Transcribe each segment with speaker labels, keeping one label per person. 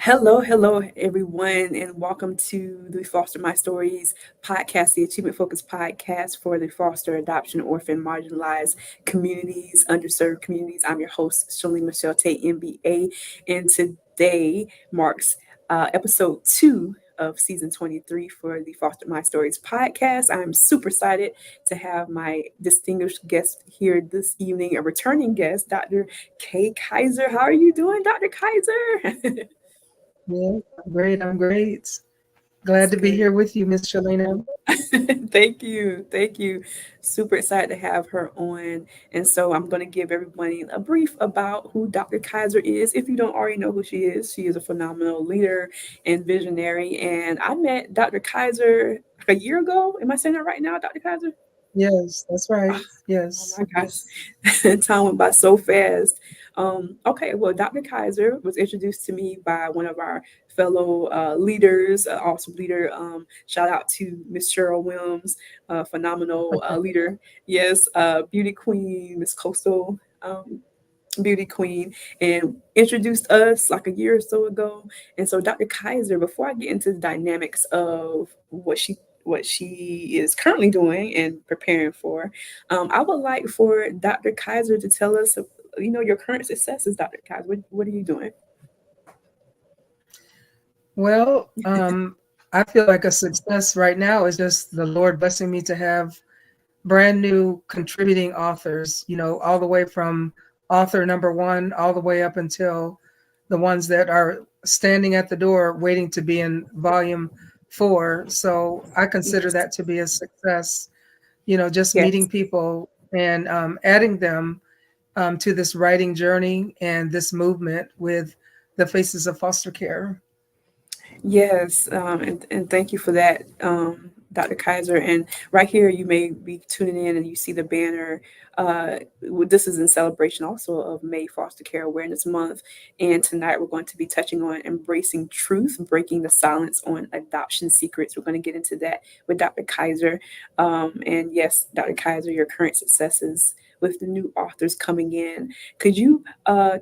Speaker 1: Hello, everyone, and welcome to the Foster My Stories podcast, the achievement focused podcast for the foster, adoption, orphan, marginalized communities, underserved communities. I'm your host, Shalene Michelle Tate, MBA, and today marks episode 2 of season 23 for the Foster My Stories podcast. I'm super excited to have my distinguished guest here this evening, a returning guest, Dr. Kay Kaiser. How are you doing, Dr. Kaiser?
Speaker 2: Yeah, I'm great. I'm great.
Speaker 1: That's
Speaker 2: Glad to be
Speaker 1: good.
Speaker 2: here with you, Miss Shalina.
Speaker 1: Thank you. Thank you. Super excited to have her on. And so I'm going to give everybody a brief about who Dr. Kaiser is. If you don't already know who she is a phenomenal leader and visionary. And I met Dr. Kaiser like a year ago. Am I saying that right now, Dr. Kaiser?
Speaker 2: Yes, that's right.
Speaker 1: Oh
Speaker 2: Yes.
Speaker 1: my gosh, time went by so fast. Okay, well, Dr. Kaiser was introduced to me by one of our fellow leaders, awesome leader. Shout out to Miss Cheryl Williams, phenomenal leader. Yes, beauty queen, Miss Coastal. Beauty queen, and introduced us like a year or so ago. And so Dr. Kaiser, before I get into the dynamics of what she is currently doing and preparing for, I would like for Dr. Kaiser to tell us, your current successes. Dr. Kaiser, what are you doing?
Speaker 2: Well, I feel like a success right now is just the Lord blessing me to have brand new contributing authors, all the way from author number one, all the way up until the ones that are standing at the door waiting to be in volume four. So I consider
Speaker 1: Yes,
Speaker 2: that to be a success, just
Speaker 1: yes.
Speaker 2: meeting people and adding them to this writing journey and this movement with the Faces of Foster Care.
Speaker 1: Yes, and thank you for that, Dr. Kaiser. And right here, you may be tuning in and you see the banner. This is in celebration also of May Foster Care Awareness Month. And tonight we're going to be touching on embracing truth, breaking the silence on adoption secrets. We're going to get into that with Dr. Kaiser. And yes, Dr. Kaiser, your current successes with the new authors coming in. Could you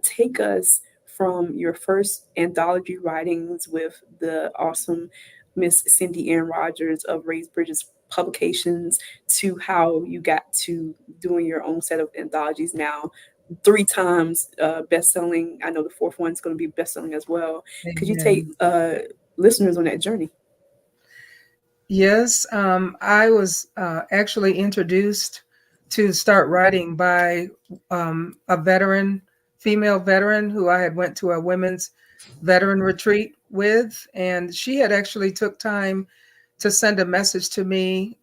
Speaker 1: take us from your first anthology writings with the awesome Miss Cindy Ann Rogers of Raised Bridges Publications to how you got to doing your own set of anthologies now, three times best-selling. I know the fourth one's going to be best-selling as well. Could you take
Speaker 2: Amen.
Speaker 1: listeners on that journey?
Speaker 2: Yes, I was actually introduced to start writing by a veteran, female veteran who I had went to a women's veteran retreat with, and she had actually took time to send a message to me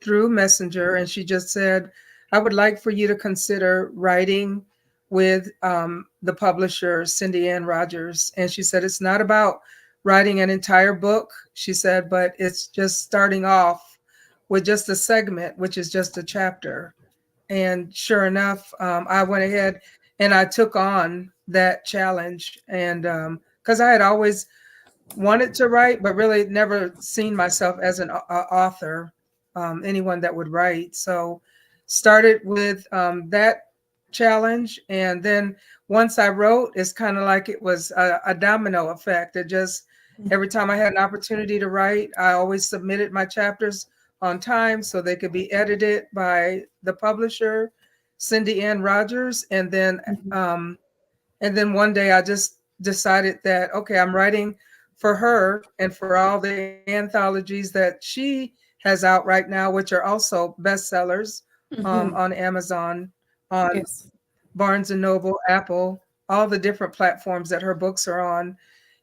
Speaker 2: through Messenger, and she just said, "I would like for you to consider writing with the publisher Cindy Ann Rogers." And she said, "It's not about writing an entire book," she said, "but it's just starting off with just a segment, which is just a chapter." And sure enough, I went ahead and I took on that challenge. And because I had always wanted to write, but really never seen myself as an author, anyone that would write. So started with that challenge. And then once I wrote, it's kind of like it was a domino effect. It just, every time I had an opportunity to write, I always submitted my chapters on time so they could be edited by the publisher, Cindy Ann Rogers.
Speaker 1: Mhm.
Speaker 2: And then one day I just decided that, okay, I'm writing for her and for all the anthologies that she has out right now, which are also bestsellers
Speaker 1: Mhm.
Speaker 2: on Amazon, on
Speaker 1: Yes.
Speaker 2: Barnes and Noble, Apple, all the different platforms that her books are on.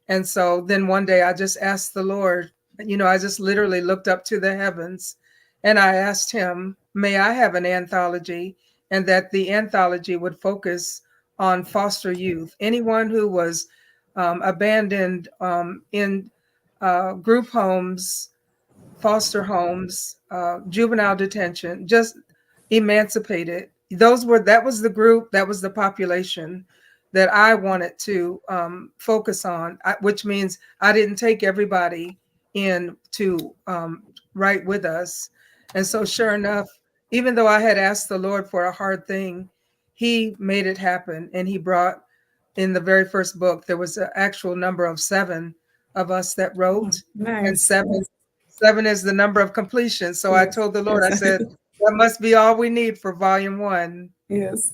Speaker 2: And so then one day I just asked the Lord, I just literally looked up to the heavens and I asked him, may I have an anthology, and that the anthology would focus on foster youth, anyone who was abandoned in group homes, foster homes, juvenile detention, just emancipated. That was the group, that was the population that I wanted to focus on, which means I didn't take everybody in to write with us. And so, sure enough, even though I had asked the Lord for a hard thing, He made it happen, and He brought in the very first book, there was an actual number of 7 of us that
Speaker 1: Oh,
Speaker 2: wrote, and
Speaker 1: nice.
Speaker 2: seven is the number of completion. So I
Speaker 1: Yes.
Speaker 2: told the Lord,
Speaker 1: Yes.
Speaker 2: I said, that must be all we need for volume 1.
Speaker 1: Yes.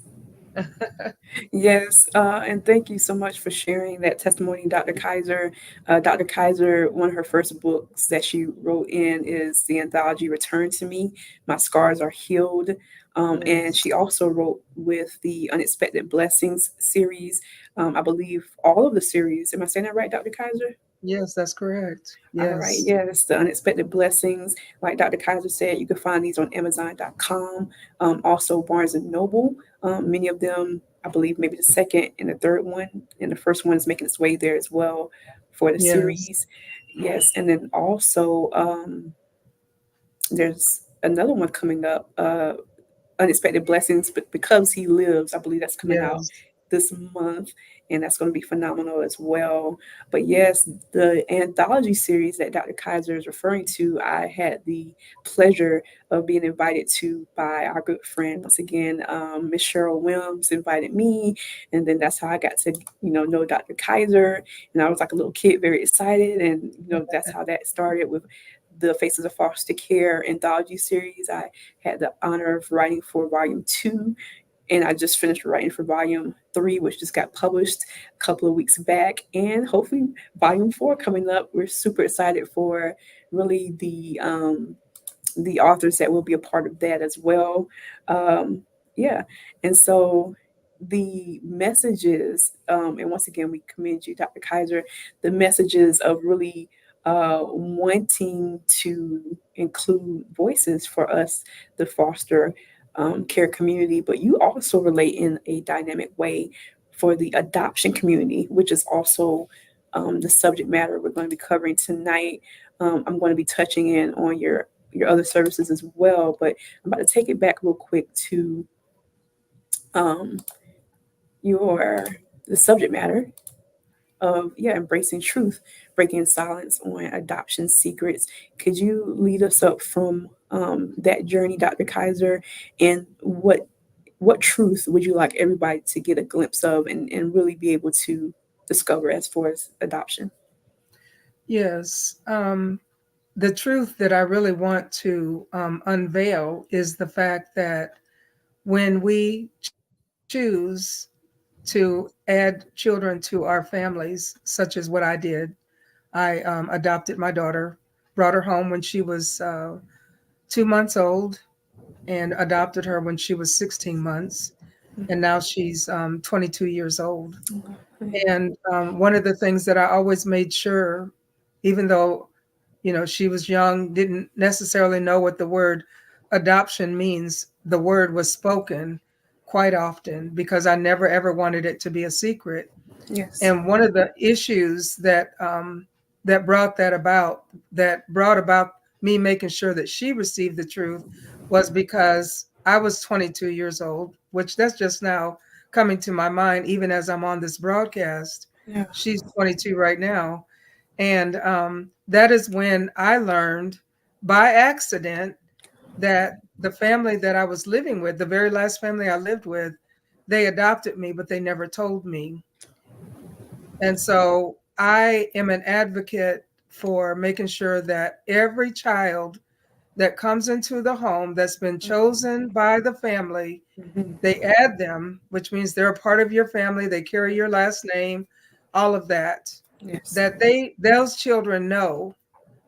Speaker 1: Yes, and thank you so much for sharing that testimony, Dr. Kaiser. Dr. Kaiser, one of her first books that she wrote in is the anthology Return to Me, My Scars Are Healed. And
Speaker 2: Yes.
Speaker 1: she also wrote with the Unexpected Blessings series. I believe all of the series. Am I saying that right, Dr. Kaiser?
Speaker 2: Yes, that's correct.
Speaker 1: All right,
Speaker 2: Yes.
Speaker 1: yes, the unexpected blessings. Like Dr. Kaiser said, you can find these on Amazon.com, also Barnes and Noble. Many of them, I believe, maybe the second and the third one, and the first one is making its way there as well for the
Speaker 2: Yes.
Speaker 1: series. Yes, and then also there's another one coming up. Unexpected Blessings, but Because He Lives, I believe that's coming out
Speaker 2: Yes.
Speaker 1: this month, and that's going to be phenomenal as well. But yes, the anthology series that Dr. Kaiser is referring to, I had the pleasure of being invited to by our good friend once again, Miss Cheryl Williams invited me, and then that's how I got to know Dr. Kaiser, and I was like a little kid, very excited, and that's how that started with the Faces of Foster Care anthology series. I had the honor of writing for volume 2, and I just finished writing for volume 3, which just got published a couple of weeks back, and hopefully volume 4 coming up. We're super excited for really the authors that will be a part of that as well. Um, yeah, and so the messages, and once again, we commend you, Dr. Kaiser, the messages of really wanting to include voices for us, the foster care community, but you also relate in a dynamic way for the adoption community, which is also the subject matter we're going to be covering tonight. I'm going to be touching in on your other services as well. But I'm about to take it back real quick to um, your the subject matter of embracing truth, breaking silence on adoption secrets. Could you lead us up from that journey, Dr. Kaiser, and what truth would you like everybody to get a glimpse of and really be able to discover as far as adoption?
Speaker 2: Yes. The truth that I really want to unveil is the fact that when we choose to add children to our families, such as what I did, I adopted my daughter, brought her home when she was 2 months old, and adopted her when she was 16 months. And now she's 22 years old. And one of the things that I always made sure, even though she was young, didn't necessarily know what the word adoption means, the word was spoken quite often because I never ever wanted it to be a secret.
Speaker 1: Yes.
Speaker 2: And one of the issues that brought about me making sure that she received the truth was because I was 22 years old, which that's just now coming to my mind, even as I'm on this broadcast.
Speaker 1: Yeah.
Speaker 2: She's 22 right now. And that is when I learned by accident that the family that I was living with, the very last family I lived with, they adopted me, but they never told me. And so I am an advocate for making sure that every child that comes into the home that's been chosen by the family,
Speaker 1: Mhm.
Speaker 2: they add them, which means they're a part of your family, they carry your last name, all of that,
Speaker 1: Yes.
Speaker 2: that those children know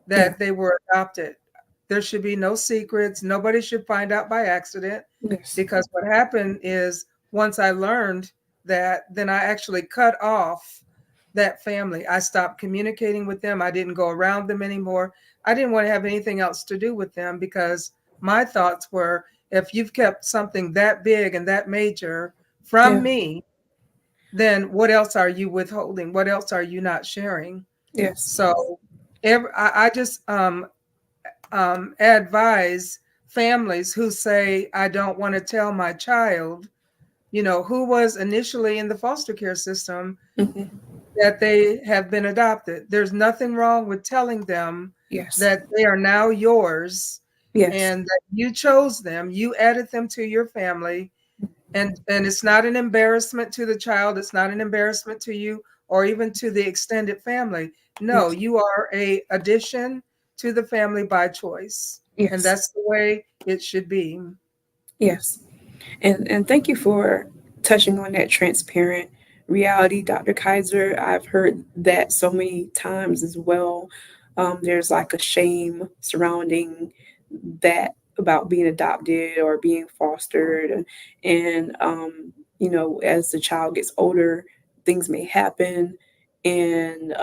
Speaker 1: Yeah.
Speaker 2: that they were adopted. There should be no secrets. Nobody should find out by accident,
Speaker 1: Yes.
Speaker 2: because what happened is once I learned that, then I actually cut off that family. I stopped communicating with them. I didn't go around them anymore. I didn't want to have anything else to do with them because my thoughts were, if you've kept something that big and that major from
Speaker 1: Yeah.
Speaker 2: me, then what else are you withholding? What else are you not sharing?
Speaker 1: Yes.
Speaker 2: So I just advise families who say, I don't want to tell my child, who was initially in the foster care system,
Speaker 1: Mhm.
Speaker 2: that they have been adopted. There's nothing wrong with telling them
Speaker 1: Yes.
Speaker 2: that they are now yours
Speaker 1: Yes.
Speaker 2: and that you chose them, you added them to your family, And it's not an embarrassment to the child, it's not an embarrassment to you or even to the extended family. No,
Speaker 1: Yes.
Speaker 2: you are a addition to the family by choice, and
Speaker 1: Yes.
Speaker 2: that's the way it should be.
Speaker 1: Yes. And thank you for touching on that transparent reality, Dr. Kaiser. I've heard that so many times as well. There's like a shame surrounding that about being adopted or being fostered, and as the child gets older, things may happen. And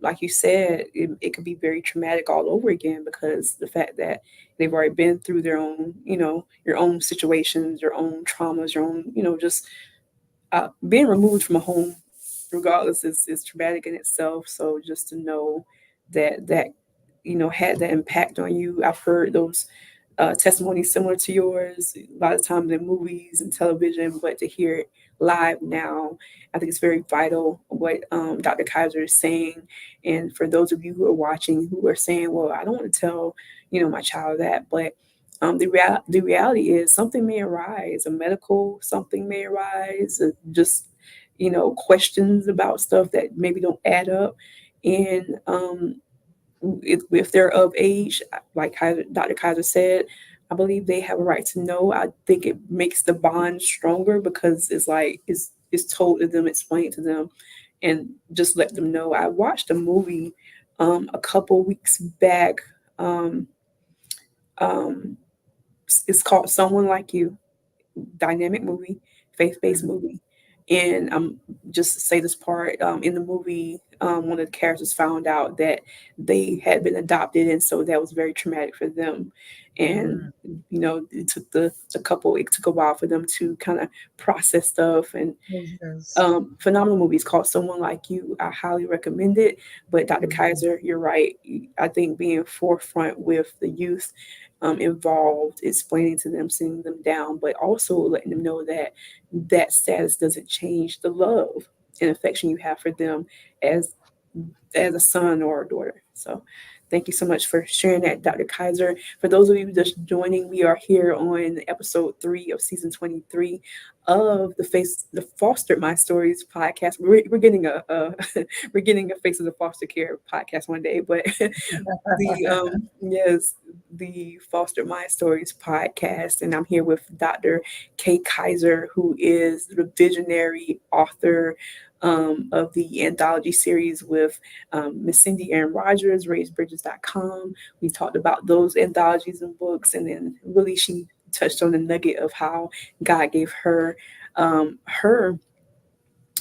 Speaker 1: like you said, it could be very traumatic all over again because the fact that they've already been through their own, your own situations, your own traumas, your own, just being removed from a home, regardless, is traumatic in itself. So just to know that had that impact on you. I've heard those testimonies similar to yours a lot of times in movies and television, but to hear it live now, I think it's very vital what Dr. Kaiser is saying. And for those of you who are watching who are saying, well, I don't want to tell, my child that, but the reality is something may arise, a medical something may arise, just questions about stuff that maybe don't add up. And if they're of age, like Dr. Kaiser said, I believe they have a right to know. I think it makes the bond stronger because it's like it's told to them, explained to them, and just let them know. I watched a movie a couple weeks back. Um, um, it's called Someone Like You, dynamic movie, faith-based
Speaker 2: Mhm.
Speaker 1: movie. And just to say this part, in the movie, one of the characters found out that they had been adopted, and so that was very traumatic for them. And
Speaker 2: Mm.
Speaker 1: it took the couple. It took a while for them to kind of process stuff. And
Speaker 2: Yes.
Speaker 1: phenomenal movie. It's called Someone Like You. I highly recommend it. But Dr.
Speaker 2: Mhm.
Speaker 1: Kaiser, you're right. I think being forefront with the youth involved, explaining to them, sitting them down, but also letting them know that that status doesn't change the love and affection you have for them as as a son or a daughter. So thank you so much for sharing that, Dr. Kaiser. For those of you just joining, we are here on episode 3 of season 23 of the Fostered My Stories podcast. We're getting a we're getting a Faces of Foster Care podcast one day, but the yes, the Foster My Stories podcast, and I'm here with Dr. Kay Kaiser, who is the visionary author of the anthology series with Miss Cindy Aaron Rogers, RaisedBridges.com. We talked about those anthologies and books, and then really she touched on the nugget of how God gave her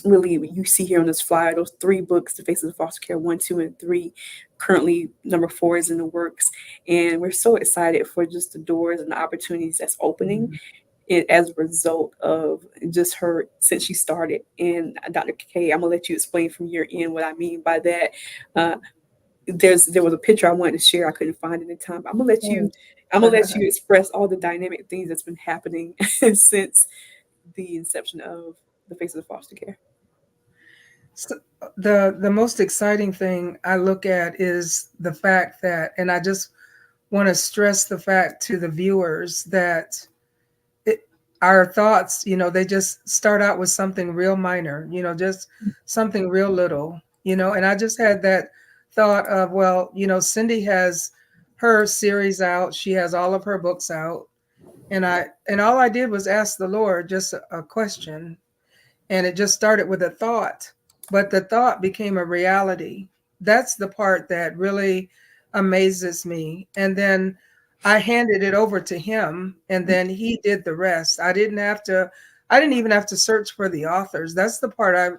Speaker 1: really, you see here on this flyer those 3 books, The Faces of Foster Care 1, 2, and 3. Currently number 4 is in the works, and we're so excited for just the doors and the opportunities that's opening
Speaker 2: Mhm.
Speaker 1: it as a result of just her since she started. And Dr. K, I'm gonna let you explain from your end what I mean by that. There was a picture I wanted to share, I couldn't find it in time. I'm gonna let you
Speaker 2: Mm.
Speaker 1: express all the dynamic things that's been happening since the inception of the Faces of Foster Care.
Speaker 2: So the most exciting thing I look at is the fact that, and I just want to stress the fact to the viewers that it, our thoughts, they just start out with something real minor, just something real little, and I just had that thought of, well, Cindy has her series out, she has all of her books out, and all I did was ask the Lord just a question, and it just started with a thought, but the thought became a reality. That's the part that really amazes me. And then I handed it over to him, and then he did the rest. I didn't even have to search for the authors. That's the part I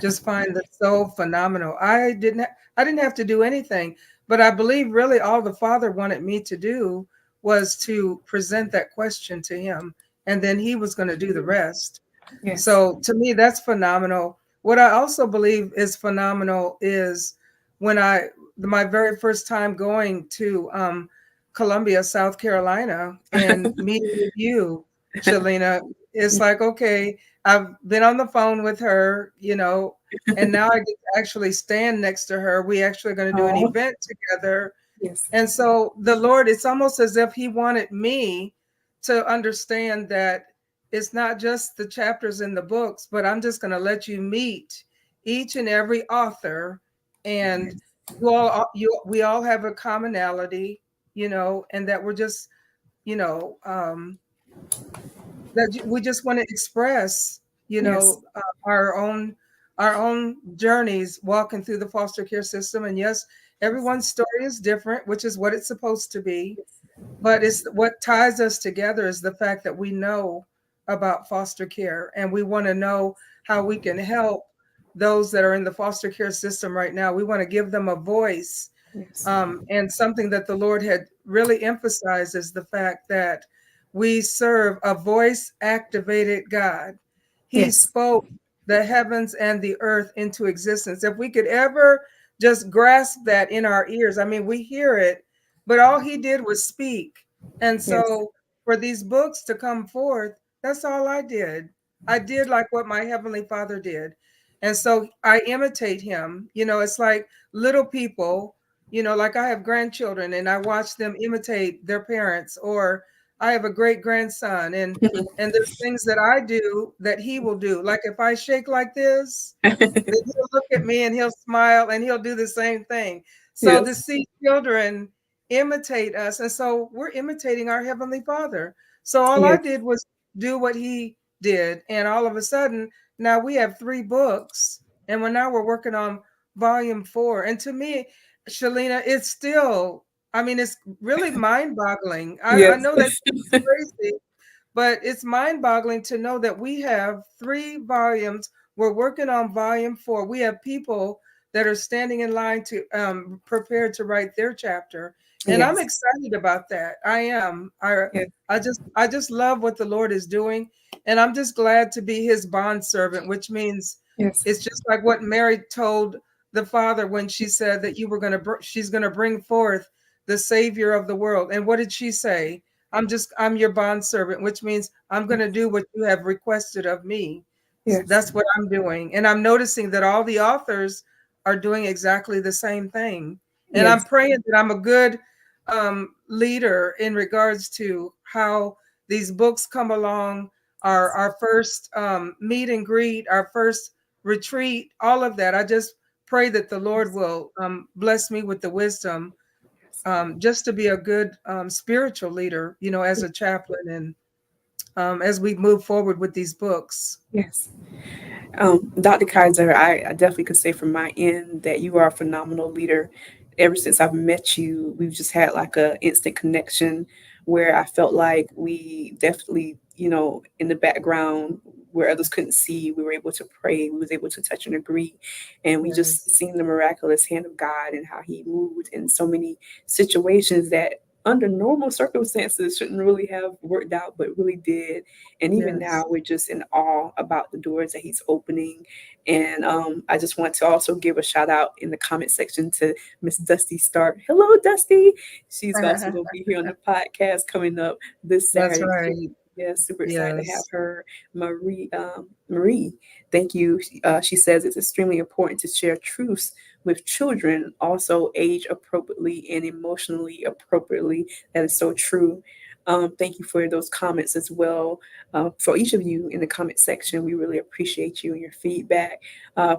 Speaker 2: just find that's so phenomenal. I didn't have to do anything, but I believe really all the Father wanted me to do was to present that question to him, and then he was going to do the rest.
Speaker 1: Yes.
Speaker 2: So to me, that's phenomenal. What I also believe is phenomenal is when my very first time going to Columbia, South Carolina, and meeting with you, Shalina, it's like, okay, I've been on the phone with her, and now I get to actually stand next to her. We actually going to do an
Speaker 1: Oh,
Speaker 2: event together.
Speaker 1: yes.
Speaker 2: And so the Lord, it's almost as if he wanted me to understand that it's not just the chapters in the books, but I'm just going to let you meet each and every author, and
Speaker 1: Yes.
Speaker 2: we all have a commonality, and that we're just, you know, we just want to express,
Speaker 1: Yes.
Speaker 2: our own journeys walking through the foster care system. And yes, everyone's story is different, which is what it's supposed to be. But it's what ties us together is the fact that we know about foster care, and we want to know how we can help those that are in the foster care system right now. We want to give them a voice.
Speaker 1: Yes.
Speaker 2: And something that the Lord had really emphasized is the fact that we serve a voice activated God. He
Speaker 1: Yes.
Speaker 2: spoke the heavens and the earth into existence. If we could ever just grasp that in our ears, I mean, we hear it, but all he did was speak. And
Speaker 1: Yes.
Speaker 2: so for these books to come forth, that's all I did. I did like what my Heavenly Father did. And so I imitate him. It's like little people, like I have grandchildren and I watch them imitate their parents, or I have a great grandson, and there's things that I do that he will do. Like if I shake like this, then he'll look at me and he'll smile and he'll do the same thing. So to
Speaker 1: Yes.
Speaker 2: see children imitate us, and so we're imitating our Heavenly Father. So all I
Speaker 1: Yes.
Speaker 2: did was do what he did, and all of a sudden now we have 3 books, and we're working on volume 4. And to me, Shalina, it's still, I mean, it's really mind-boggling. I
Speaker 1: Yes.
Speaker 2: know that sounds crazy, but it's mind-boggling to know that we have 3 volumes. We're working on volume 4. We have people that are standing in line to prepare to write their chapter, and I'm
Speaker 1: Yes.
Speaker 2: excited about that. I am.
Speaker 1: Yes.
Speaker 2: I just love what the Lord is doing, and I'm just glad to be His bond servant, which means
Speaker 1: Yes.
Speaker 2: it's just like what Mary told the Father when she said that she's going to bring forth the Savior of the world. And what did she say? I'm your bond servant, which means I'm going to do what you have requested of me.
Speaker 1: Yes.
Speaker 2: That's what I'm doing. And I'm noticing that all the authors are doing exactly the same thing. And I'm
Speaker 1: Yes.
Speaker 2: praying that I'm a good leader in regards to how these books come along, our first meet and greet, our first retreat, all of that. I just pray that the Lord will bless me with the wisdom, just to be a good spiritual leader, as a chaplain, and as we move forward with these books.
Speaker 1: Yes. Dr. Kaiser, I definitely could say from my end that you are a phenomenal leader. Ever since I've met you, we've just had like a instant connection where I felt like we definitely, in the background where others couldn't see, we were able to pray, we was able to touch and agree. And we just
Speaker 2: Yes,
Speaker 1: seen the miraculous hand of God and how he moved in so many situations that under normal circumstances shouldn't really have worked out, but really did. And even now,
Speaker 2: yes.
Speaker 1: we're just in awe about the doors that he's opening. And I just want to also give a shout out in the comment section to Miss Dusty Stark. Hello, Dusty. She's also going to be here on the podcast coming up this
Speaker 2: That's
Speaker 1: Saturday.
Speaker 2: right.
Speaker 1: Yeah, super excited to have
Speaker 2: Yes,
Speaker 1: her. Marie, thank you. She says it's extremely important to share truths with children, also age appropriately and emotionally appropriately. That is so true. Thank you for those comments as well. For each of you in the comment section, we really appreciate you and your feedback.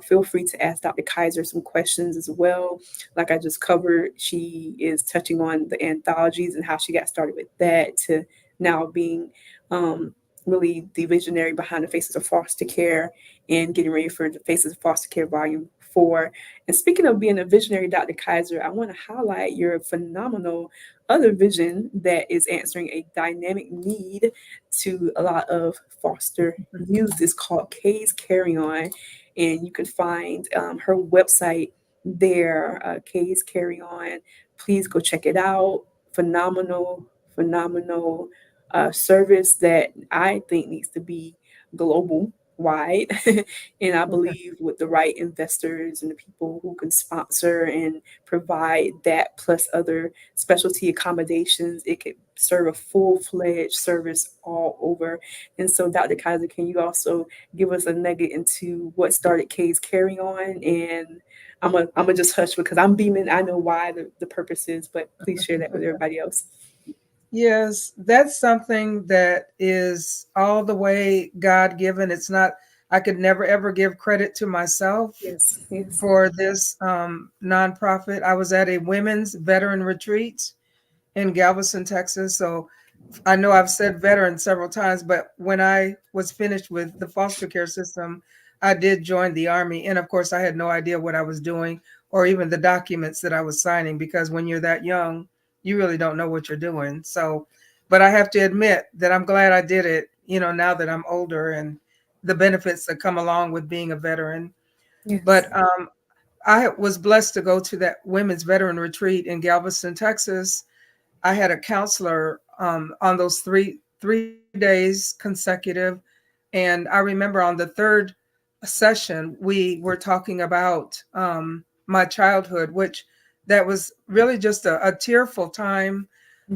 Speaker 1: Feel free to ask Dr. Kaiser some questions as well. Like I just covered, she is touching on the anthologies and how she got started with that to now being um, really the visionary behind the Faces of Foster Care and getting ready for the Faces of Foster Care Volume 4. And speaking of being a visionary, Dr. Kaiser, I want to highlight your phenomenal other vision that is answering a dynamic need to a lot of foster youth. It's called Kay's Carry On, and you can find her website there, Kay's Carry On. Please go check it out. Phenomenal, phenomenal service that I think needs to be global wide. And I believe with the right investors and the people who can sponsor and provide that plus other specialty accommodations, it could serve a full-fledged service all over. And so, Dr. Kaiser, can you also give us a nugget into what started Kay's Carry On? And I'm gonna just hush because I'm beaming. I know why the purpose is, but please share that with everybody else.
Speaker 2: Yes, that's something that is all the way God given. It's not, I could never ever give credit to myself
Speaker 1: Yes, yes,
Speaker 2: for this nonprofit. I was at a women's veteran retreat in Galveston, Texas. So I know I've said veteran several times, but when I was finished with the foster care system, I did join the Army. And of course, I had no idea what I was doing or even the documents that I was signing, because when you're that young, you really don't know what you're doing. So, but I have to admit that I'm glad I did it, now that I'm older, and the benefits that come along with being a veteran.
Speaker 1: yes,
Speaker 2: But I was blessed to go to that women's veteran retreat in Galveston, Texas. I had a counselor on those three days consecutive, and I remember on the third session we were talking about my childhood, which that was really just a tearful time,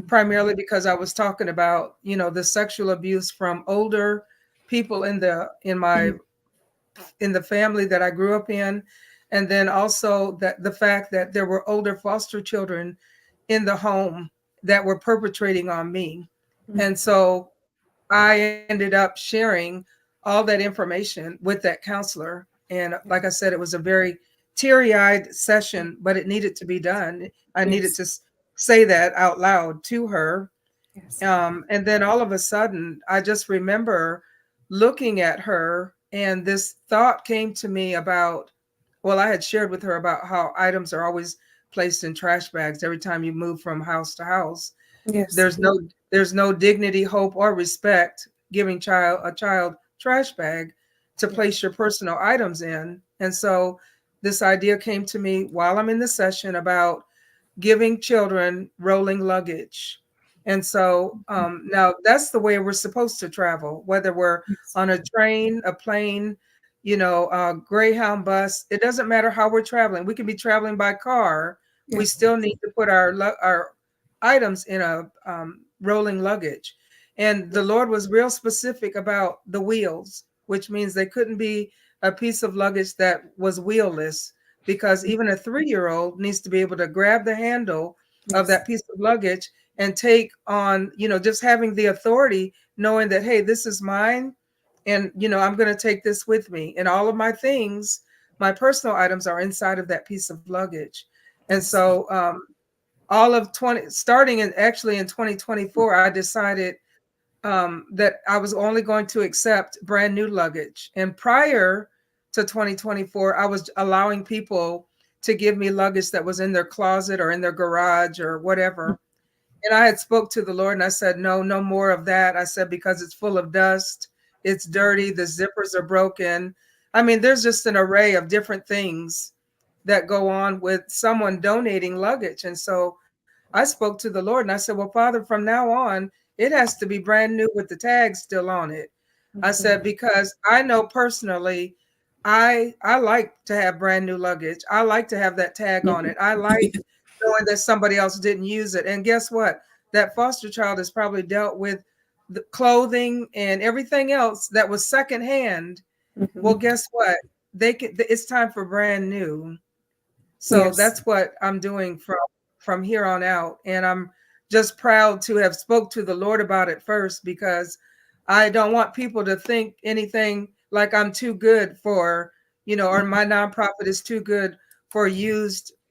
Speaker 2: primarily because I was talking about the sexual abuse from older people
Speaker 1: mhm,
Speaker 2: in the family that I grew up in, and then also that the fact that there were older foster children in the home that were perpetrating on me.
Speaker 1: mhm,
Speaker 2: And so I ended up sharing all that information with that counselor. And like I said, it was a very teary eyed session, but it needed to be done. I needed
Speaker 1: yes,
Speaker 2: to say that out loud to her.
Speaker 1: yes,
Speaker 2: And then all of a sudden, I just remember looking at her, and this thought came to me about, well, I had shared with her about how items are always placed in trash bags every time you move from house to house.
Speaker 1: yes,
Speaker 2: There's no dignity, hope, or respect giving a child trash bag to
Speaker 1: yes,
Speaker 2: place your personal items in. And so this idea came to me while I'm in the session about giving children rolling luggage. And so now that's the way we're supposed to travel, whether we're
Speaker 1: yes,
Speaker 2: on a train, a plane, a Greyhound bus. It doesn't matter how we're traveling. We can be traveling by car. We
Speaker 1: yes,
Speaker 2: still need to put our items in a rolling luggage. And the Lord was real specific about the wheels, which means they couldn't be a piece of luggage that was wheelless, because even a 3-year-old needs to be able to grab the handle of
Speaker 1: yes,
Speaker 2: that piece of luggage and take on, just having the authority, knowing that, hey, this is mine. And, I'm going to take this with me. And all of my things, my personal items are inside of that piece of luggage. And
Speaker 1: yes,
Speaker 2: so, all of 20, starting in actually in 2024, I decided that I was only going to accept brand new luggage. And prior to 2024, I was allowing people to give me luggage that was in their closet or in their garage or whatever. And I had spoke to the Lord and I said, no, no more of that. I said, because it's full of dust, it's dirty, the zippers are broken. I mean, there's just an array of different things that go on with someone donating luggage. And so I spoke to the Lord and I said, well, Father, from now on, it has to be brand new with the tag still on it. I
Speaker 1: mhm,
Speaker 2: said, because I know personally, I like to have brand new luggage. I like to have that tag on
Speaker 1: mhm,
Speaker 2: it. I like knowing that somebody else didn't use it. And guess what? That foster child has probably dealt with the clothing and everything else that was secondhand. Well,
Speaker 1: mhm,
Speaker 2: guess what? It's time for brand new. So
Speaker 1: yes,
Speaker 2: that's what I'm doing from here on out, and I'm just proud to have spoke to the Lord about it first, because I don't want people to think anything like I'm too good for, or
Speaker 1: mhm,
Speaker 2: my nonprofit is too good for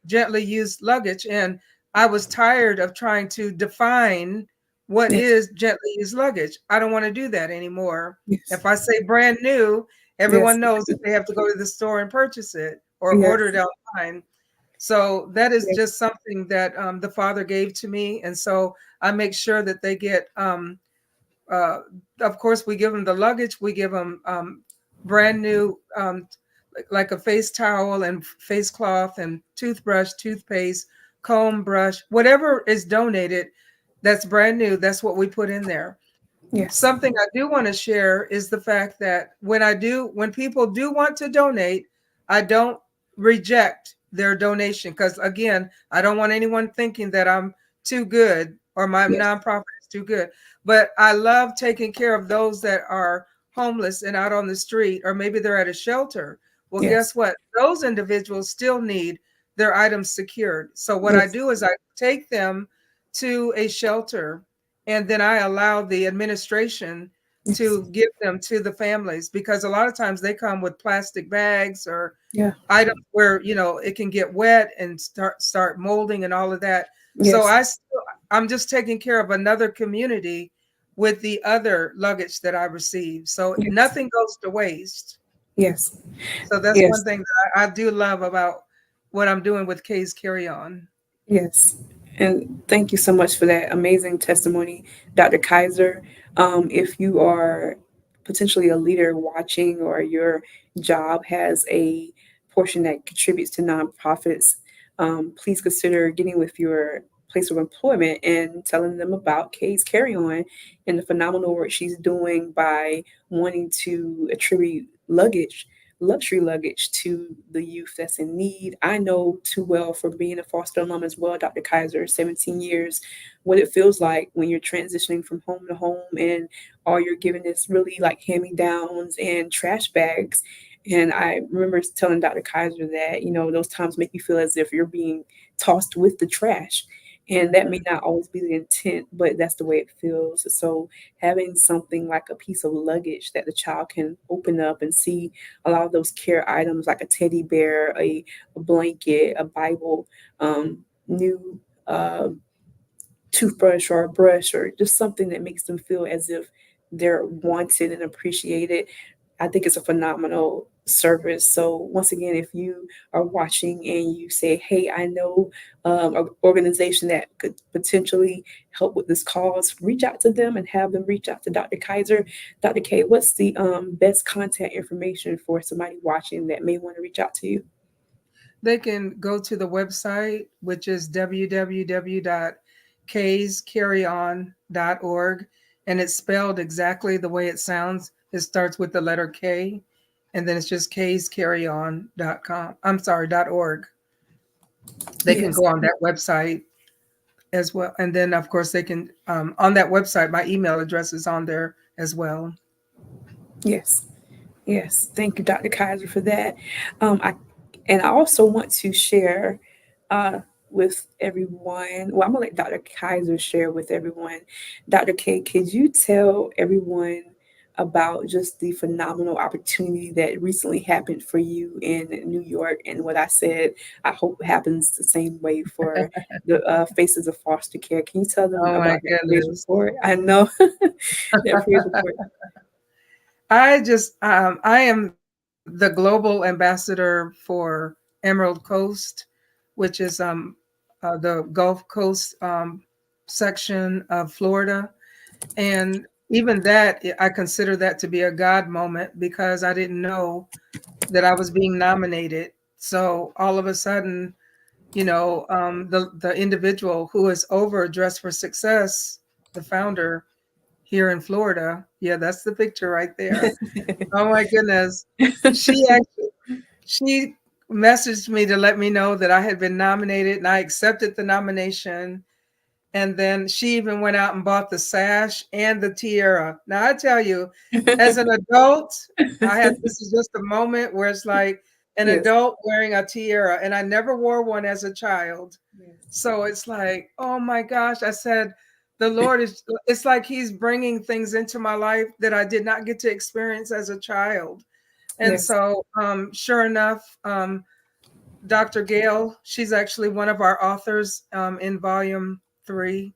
Speaker 2: gently used luggage. And I was tired of trying to define what
Speaker 1: yes,
Speaker 2: is gently used luggage. I don't want to do that anymore.
Speaker 1: yes,
Speaker 2: If I say brand new,
Speaker 1: yes,
Speaker 2: everyone knows that they have to go to the store and purchase it or order
Speaker 1: yes,
Speaker 2: it online. So that is
Speaker 1: yes,
Speaker 2: just something that the Father gave to me, and so I make sure that they get. Uh, of course, we give them the luggage. We give them brand new, like a face towel and face cloth and toothbrush, toothpaste, comb, brush, whatever is donated. That's brand new. That's what we put in there.
Speaker 1: yes,
Speaker 2: Something I do want to share is the fact that when people do want to donate, I don't reject their donation, because again, I don't want anyone thinking that I'm too good or my
Speaker 1: yes,
Speaker 2: nonprofit is too good. But I love taking care of those that are homeless and out on the street, or maybe they're at a shelter. Well,
Speaker 1: yes,
Speaker 2: guess what? Those individuals still need their items secured. So what I
Speaker 1: yes,
Speaker 2: do is I take them to a shelter, and then I allow the administration
Speaker 1: Yes.
Speaker 2: to give them to the families, because a lot of times they come with plastic bags or
Speaker 1: Yeah.
Speaker 2: items where, it can get wet and start molding and all of that. So
Speaker 1: Yes.
Speaker 2: I'm just taking care of another community with the other luggage that I receive. So
Speaker 1: Yes.
Speaker 2: nothing goes to waste.
Speaker 1: Yes.
Speaker 2: So that's one
Speaker 1: Yes.
Speaker 2: thing that I do love about what I'm doing with Kay's Carry On.
Speaker 1: Yes. And thank you so much for that amazing testimony, Dr. Kaiser. If you are potentially a leader watching, or your job has a portion that contributes to nonprofits, please consider getting with your place of employment and telling them about Kay's Carry On and the phenomenal work she's doing by wanting to attribute luxury luggage to the youth that's in need. I know too well, from being a foster alum as well, Dr. Kaiser, 17 years, what it feels like when you're transitioning from home to home and all you're given is really like hand me downs and trash bags. And I remember telling Dr. Kaiser that, those times make you feel as if you're being tossed with the trash. And that may
Speaker 2: Mhm.
Speaker 1: not always be the intent, but that's the way it feels. So having something like a piece of luggage that the child can open up and see a lot of those care items like a teddy bear, a blanket, a Bible, new uh, toothbrush or a brush, or just something that makes them feel as if they're wanted and appreciated. I think it's a phenomenal service. So once again, if you are watching and you say, "Hey, I know an organization that could potentially help with this cause," reach out to them and have them reach out to Dr. Kaiser. Dr. K, what's the best contact information for somebody watching that may want to reach out to you?
Speaker 2: They can go to the website, which is www.kscarryon.org, and it's spelled exactly the way it sounds. It starts with the letter K, and then it's just kscarryon.com. I'm sorry, .org. They can
Speaker 1: Yes,
Speaker 2: go on that website as well, and then of course they can on that website. My email address is on there as well.
Speaker 1: yes. Yes, thank you, Dr. Kaiser, for that. I also want to share uh, with everyone. Well, I'm gonna let Dr. Kaiser share with everyone. Dr. K, could you tell everyone about just the phenomenal opportunity that recently happened for you in New York, and what I said I hope happens the same way for the faces of foster care? Can you tell them
Speaker 2: Oh my
Speaker 1: about that praise
Speaker 2: goodness.
Speaker 1: report? I know that praise report.
Speaker 2: I am the global ambassador for Emerald Coast, which is the Gulf Coast section of Florida. And even that, I consider that to be a God moment, because I didn't know that I was being nominated. So all of a sudden, the individual who is over Dress for Success, the founder here in Florida, yeah, that's the picture right there. Oh my goodness. She actually she messaged me to let me know that I had been nominated, and I accepted the nomination. And then she even went out and bought the sash and the tiara. Now I tell you, as an adult, this is just a moment where it's like an
Speaker 1: Yes,
Speaker 2: adult wearing a tiara, and I never wore one as a child.
Speaker 1: yes,
Speaker 2: So it's like, oh my gosh, I said, the Lord is, it's like He's bringing things into my life that I did not get to experience as a child. And
Speaker 1: yes,
Speaker 2: so, sure enough, Dr. Gail, she's actually one of our authors in volume 3,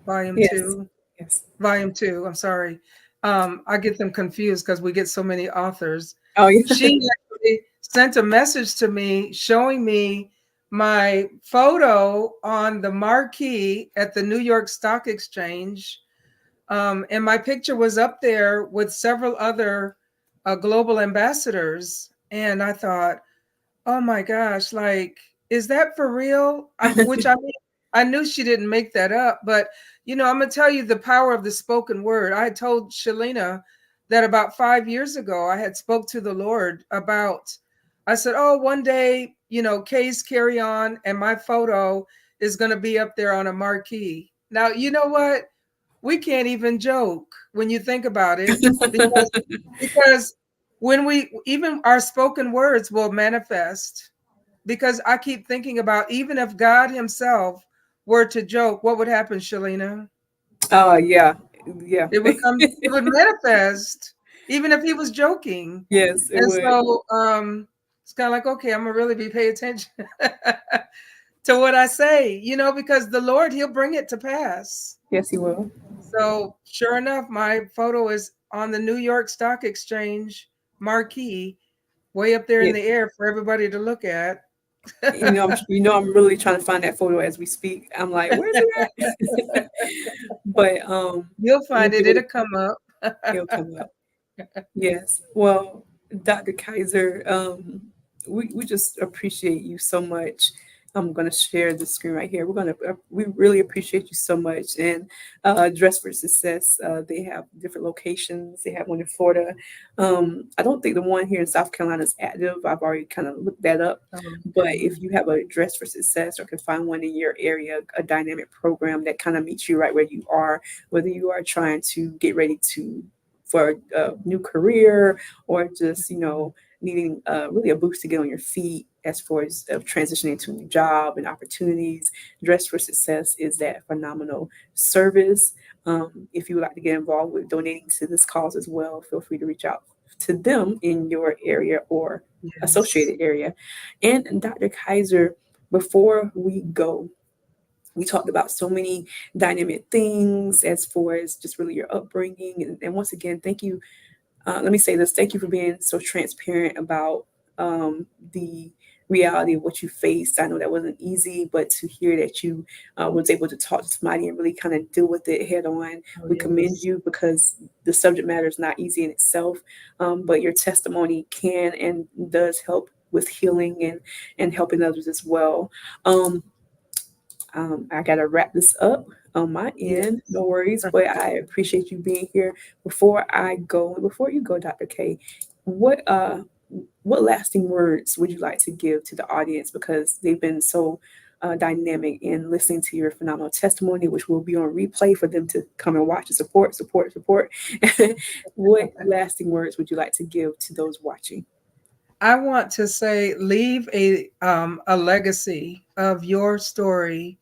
Speaker 2: volume
Speaker 1: yes,
Speaker 2: two,
Speaker 1: yes.
Speaker 2: volume two. I'm sorry. I get them confused because we get so many authors.
Speaker 1: Oh, yeah.
Speaker 2: She actually sent a message to me showing me my photo on the marquee at the New York Stock Exchange. And my picture was up there with several other global ambassadors. And I thought, oh my gosh, like, is that for real? Which I mean, I knew she didn't make that up, but I'm gonna tell you the power of the spoken word. I had told Shalina that about 5 years ago, I had spoke to the Lord about, I said, oh, one day, Kay's Carry On and my photo is gonna be up there on a marquee. Now, you know what? We can't even joke when you think about it, because because when we even our spoken words will manifest, because I keep thinking about, even if God himself were to joke, what would happen, Shalina?
Speaker 1: Yeah, yeah.
Speaker 2: It would manifest, even if he was joking.
Speaker 1: Yes, it
Speaker 2: And
Speaker 1: would.
Speaker 2: so it's kind of like, okay, I'm gonna really be pay attention to what I say, because the Lord, He'll bring it to pass.
Speaker 1: Yes, he will.
Speaker 2: So sure enough, my photo is on the New York Stock Exchange marquee, way up there in
Speaker 1: Yeah.
Speaker 2: the air for everybody to look at.
Speaker 1: I'm really trying to find that photo as we speak. I'm like, where's it at? But
Speaker 2: You'll
Speaker 1: we
Speaker 2: find it,
Speaker 1: do.
Speaker 2: it'll come up.
Speaker 1: It'll come up. Yes. Well, Dr. Kaiser, we just appreciate you so much. I'm going to share the screen right here. We really appreciate you so much. And Dress for Success, they have different locations. They have one in Florida. I don't think the one here in South Carolina is active. I've already kind of looked that up. But
Speaker 2: Okay.
Speaker 1: if you have a Dress for Success or can find one in your area, a dynamic program that kind of meets you right where you are, whether you are trying to get ready to for a new career or just needing really a boost to get on your feet as far as transitioning to a new job and opportunities. Dress for Success is that phenomenal service. If you would like to get involved with donating to this cause as well, feel free to reach out to them in your area or
Speaker 2: Yes.
Speaker 1: associated area. And Dr. Kaiser, before we go, we talked about so many dynamic things as far as just really your upbringing. And once again, thank you. Let me say this. Thank you for being so transparent about the reality of what you faced. I know that wasn't easy, but to hear that you was able to talk to somebody and really kind of deal with it head on,
Speaker 2: Oh,
Speaker 1: we commend
Speaker 2: yes.
Speaker 1: you because the subject matter is not easy in itself, but your testimony can and does help with healing and helping others as well. Um, I gotta wrap this up on my end.
Speaker 2: Yes.
Speaker 1: No worries, but I appreciate you being here. Before I go, and before you go, Dr. K, what uh, what lasting words would you like to give to the audience because they've been so dynamic in listening to your phenomenal testimony, which will be on replay for them to come and watch and support. What lasting words would you like to give to those watching?
Speaker 2: I want to say, leave a legacy of your story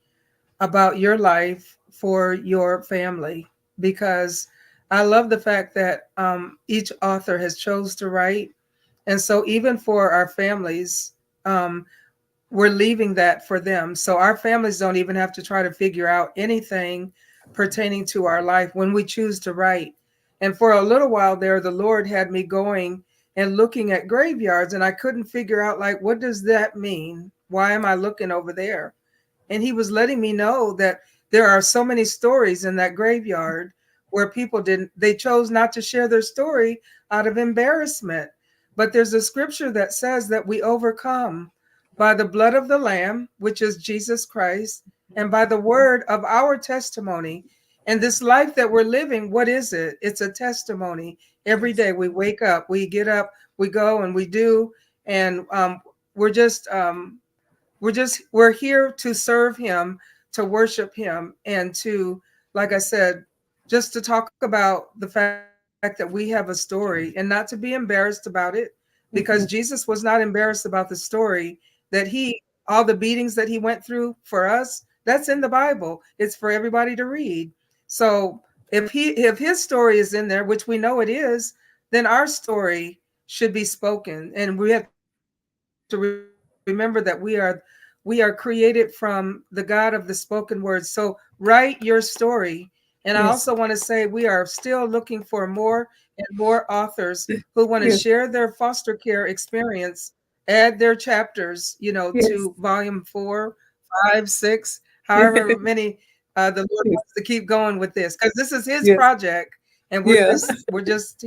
Speaker 2: about your life for your family, because I love the fact that each author has chose to write, and so even for our families, um, we're leaving that for them. So our families don't even have to try to figure out anything pertaining to our life when we choose to write. And for a little while there, the Lord had me going and looking at graveyards, and I couldn't figure out, like, what does that mean? Why am I looking over there? And he was letting me know that there are so many stories in that graveyard where people they chose not to share their story out of embarrassment. But there's a scripture that says that we overcome by the blood of the Lamb, which is Jesus Christ, and by the word of our testimony. And this life that we're living, what is it? It's a testimony. Every
Speaker 1: Yes,
Speaker 2: day we wake up, we get up, we go and we do. And we're just we're here to serve him, to worship him, and to, like I said, just to talk about the fact that we have a story and not to be embarrassed about it, because Jesus
Speaker 1: hmm
Speaker 2: was not embarrassed about the story that all the beatings that he went through for us. That's in the Bible. It's for everybody to read. So if his story is in there, which we know it is, then our story should be spoken. And we have to remember that we are created from the God of the spoken word. So write your story. And I also want to say we are
Speaker 1: yes,
Speaker 2: still looking for more and more authors who want to share their
Speaker 1: yes,
Speaker 2: foster care experience, add their chapters, to
Speaker 1: yes,
Speaker 2: volume 4, 5, 6, however many the Lord wants to keep going with this, because this is his
Speaker 1: yes,
Speaker 2: project, and
Speaker 1: yeah.
Speaker 2: we're just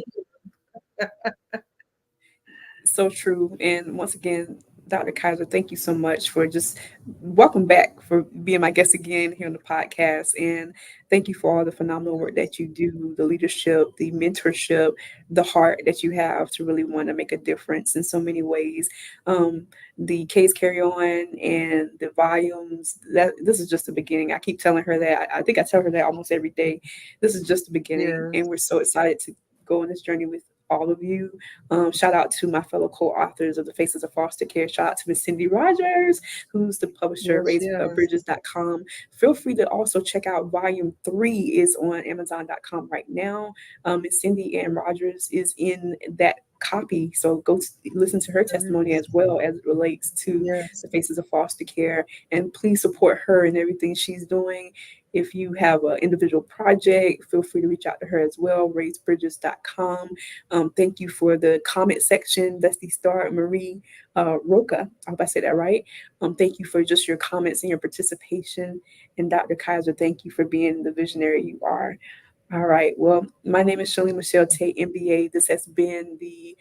Speaker 1: So true. And once again, Dr. Kaiser, thank you so much for just welcome back for being my guest again here on the podcast. And thank you for all the phenomenal work that you do, the leadership, the mentorship, the heart that you have to really want to make a difference in so many ways. Um, the case carry on and the volumes, that this is just the beginning. I keep telling her that. I think I tell her that almost every day. This is just the beginning.
Speaker 2: yes.
Speaker 1: And we're so excited to go on this journey with all of you. Shout out to my fellow co-authors of The Faces of Foster Care. Shout out to Miss Cindy Rogers, who's the publisher of
Speaker 2: Yes, yes.
Speaker 1: raisebridges.com. Feel free to also check out Volume 3 is on Amazon.com right now. Miss Cindy Ann Rogers is in that copy. So go listen to her testimony
Speaker 2: Yes.
Speaker 1: as well as it relates to
Speaker 2: Yes.
Speaker 1: the faces of foster care. And please support her in everything she's doing. If you have an individual project, feel free to reach out to her as well, raisebridges.com. Thank you for the comment section, Dusty Star, Marie Roca. I hope I said that right. Thank you for just your comments and your participation. And Dr. Kaiser, thank you for being the visionary you are. All right. Well, my name is Shirley Michelle Tate, MBA. This has been the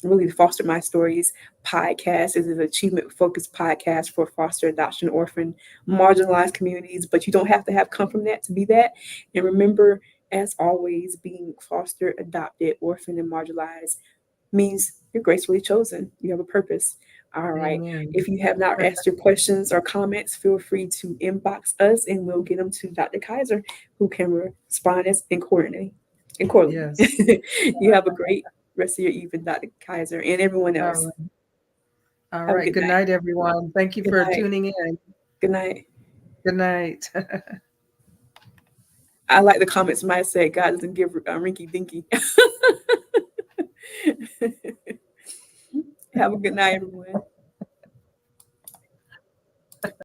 Speaker 1: really the Foster My Stories podcast. This is an achievement focused podcast for foster, adoption, orphan, marginalized communities. But you don't have to have come from that to be that. And remember, as always, being foster, adopted, orphan, and marginalized means you're gracefully chosen. You have a purpose. All right.
Speaker 2: Amen.
Speaker 1: If you have not asked your questions or comments, feel free to inbox us and we'll get them to Dr. Kaiser, who can respond us and coordinate. And coordinate.
Speaker 2: Yes.
Speaker 1: You have a great rest of your evening, Dr. Kaiser, and everyone
Speaker 2: All
Speaker 1: else.
Speaker 2: right. All
Speaker 1: Have a
Speaker 2: right.
Speaker 1: good
Speaker 2: Good
Speaker 1: night.
Speaker 2: night, everyone. Thank you
Speaker 1: Good
Speaker 2: for
Speaker 1: night.
Speaker 2: tuning in.
Speaker 1: Good night.
Speaker 2: Good night.
Speaker 1: I like the comments somebody said God doesn't give rinky dinky. Have a good night, everyone.